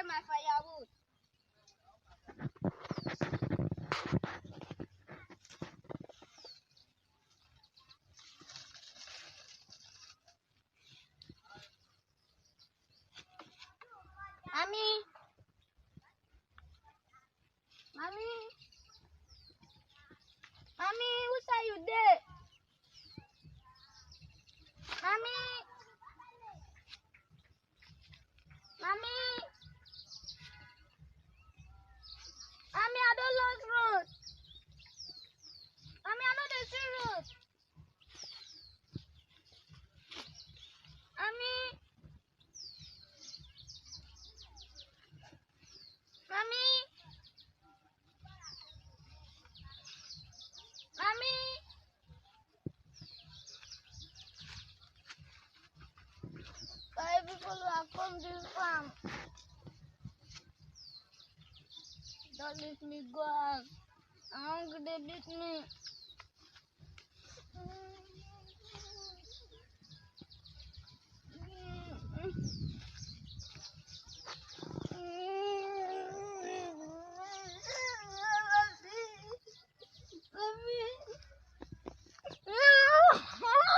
get my firewood. Mommy. Mommy. Mommy, who say you there? Mommy. Mommy. Mommy, I don't lost road. Mommy, I know the see road. Mommy. Mommy. Mommy. Why people have come this farm? Don't let me go out. I'm hungry, they beat me.